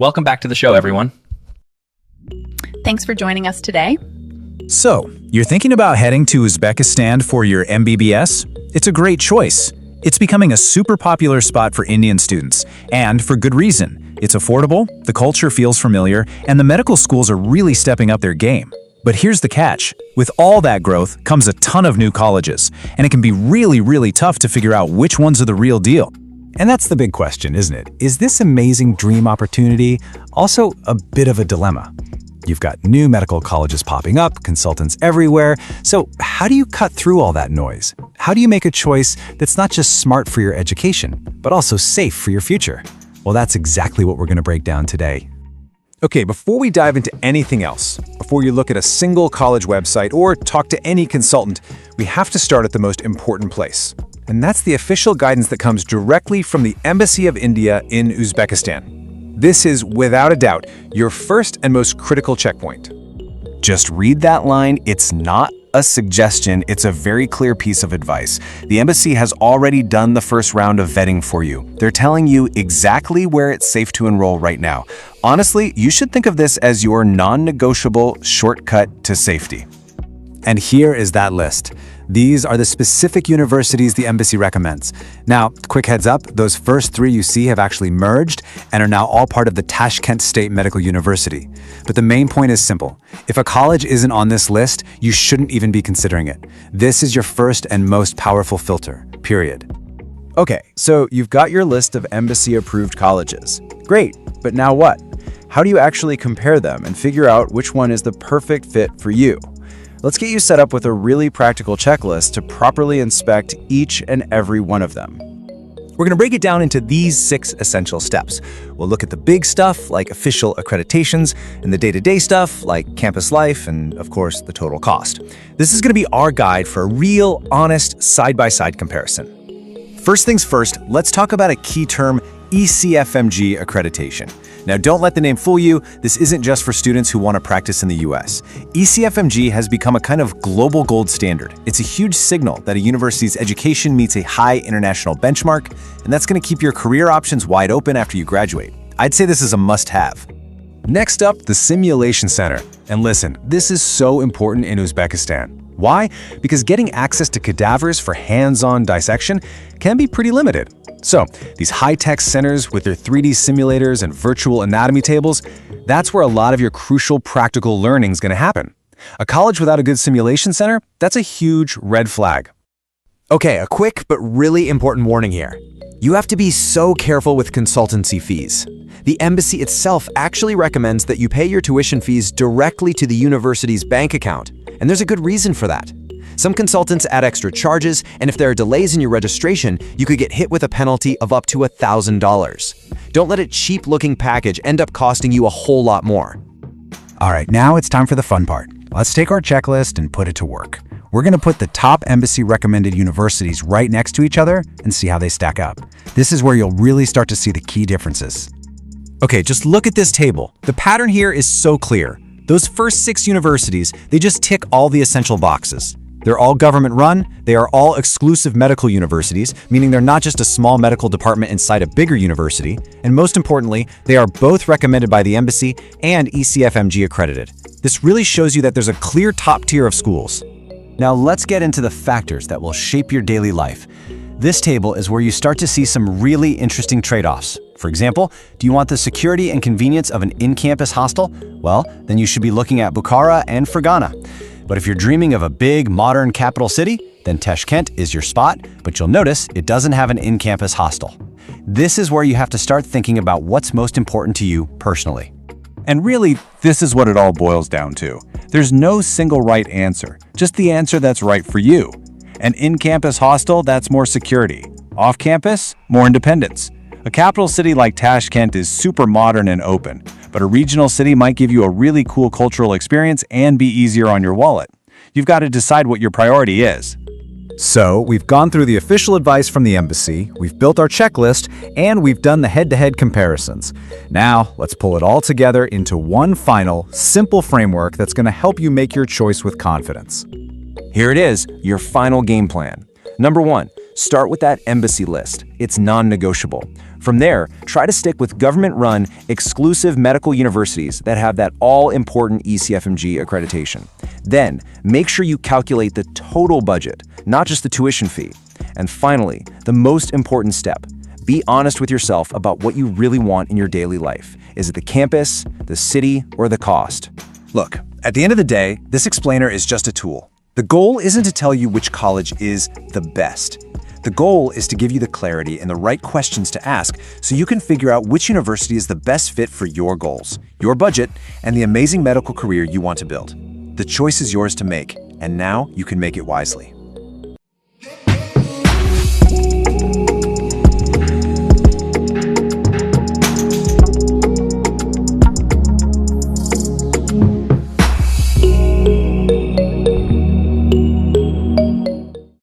Welcome back to the show, everyone. Thanks for joining us today. So, you're thinking about heading to Uzbekistan for your MBBS? It's a great choice. It's becoming a super popular spot for Indian students, and for good reason. It's affordable, the culture feels familiar, and the medical schools are really stepping up their game. But here's the catch. With all that growth comes a ton of new colleges, and it can be really tough to figure out which ones are the real deal. And that's the big question, isn't it? Is this amazing dream opportunity also a bit of a dilemma? You've got new medical colleges popping up, consultants everywhere. So how do you cut through all that noise? How do you make a choice that's not just smart for your education, but also safe for your future? Well, that's exactly what we're going to break down today. Okay, before we dive into anything else, before you look at a single college website or talk to any consultant, we have to start at the most important place. And that's the official guidance that comes directly from the Embassy of India in Uzbekistan. This is, without a doubt, your first and most critical checkpoint. Just read that line. It's not a suggestion, it's a very clear piece of advice. The embassy has already done the first round of vetting for you. They're telling you exactly where it's safe to enroll right now. Honestly, you should think of this as your non-negotiable shortcut to safety. And here is that list. These are the specific universities the embassy recommends. Now, quick heads up, those first three you see have actually merged and are now all part of the Tashkent State Medical University. But the main point is simple. If a college isn't on this list, you shouldn't even be considering it. This is your first and most powerful filter, period. Okay, so you've got your list of embassy-approved colleges. Great, but now what? How do you actually compare them and figure out which one is the perfect fit for you? Let's get you set up with a really practical checklist to properly inspect each and every one of them. We're going to break it down into these 6 essential steps. We'll look at the big stuff, like official accreditations, and the day-to-day stuff, like campus life, and of course, the total cost. This is going to be our guide for a real, honest, side-by-side comparison. First things first, let's talk about a key term, ECFMG accreditation. Now, don't let the name fool you. This isn't just for students who want to practice in the US. ECFMG has become a kind of global gold standard. It's a huge signal that a university's education meets a high international benchmark, and that's going to keep your career options wide open after you graduate. I'd say this is a must-have. Next up, the Simulation Center. And listen, this is so important in Uzbekistan. Why? Because getting access to cadavers for hands-on dissection can be pretty limited. So, these high-tech centers with their 3D simulators and virtual anatomy tables, that's where a lot of your crucial practical learning is going to happen. A college without a good simulation center, that's a huge red flag. Okay, a quick but really important warning here. You have to be so careful with consultancy fees. The embassy itself actually recommends that you pay your tuition fees directly to the university's bank account, and there's a good reason for that. Some consultants add extra charges, and if there are delays in your registration, you could get hit with a penalty of up to $1,000. Don't let a cheap-looking package end up costing you a whole lot more. All right, now it's time for the fun part. Let's take our checklist and put it to work. We're going to put the top embassy-recommended universities right next to each other and see how they stack up. This is where you'll really start to see the key differences. Okay, just look at this table. The pattern here is so clear. Those first 6 universities, they just tick all the essential boxes. They're all government-run, they are all exclusive medical universities, meaning they're not just a small medical department inside a bigger university, and most importantly, they are both recommended by the embassy and ECFMG accredited. This really shows you that there's a clear top tier of schools. Now let's get into the factors that will shape your daily life. This table is where you start to see some really interesting trade-offs. For example, do you want the security and convenience of an in-campus hostel? Well, then you should be looking at Bukhara and Fergana. But if you're dreaming of a big, modern capital city, then Tashkent is your spot, but you'll notice it doesn't have an in-campus hostel. This is where you have to start thinking about what's most important to you personally. And really, this is what it all boils down to. There's no single right answer, just the answer that's right for you. An in-campus hostel, that's more security. Off-campus, more independence. A capital city like Tashkent is super modern and open, but a regional city might give you a really cool cultural experience and be easier on your wallet. You've got to decide what your priority is. So, we've gone through the official advice from the embassy, we've built our checklist, and we've done the head-to-head comparisons. Now, let's pull it all together into one final, simple framework that's going to help you make your choice with confidence. Here it is, your final game plan. Number 1, Start with that embassy list. It's non-negotiable. From there, try to stick with government-run, exclusive medical universities that have that all-important ECFMG accreditation. Then, make sure you calculate the total budget, not just the tuition fee. And finally, the most important step. Be honest with yourself about what you really want in your daily life. Is it the campus, the city, or the cost? Look, at the end of the day, this explainer is just a tool. The goal isn't to tell you which college is the best. The goal is to give you the clarity and the right questions to ask so you can figure out which university is the best fit for your goals, your budget, and the amazing medical career you want to build. The choice is yours to make, and now you can make it wisely.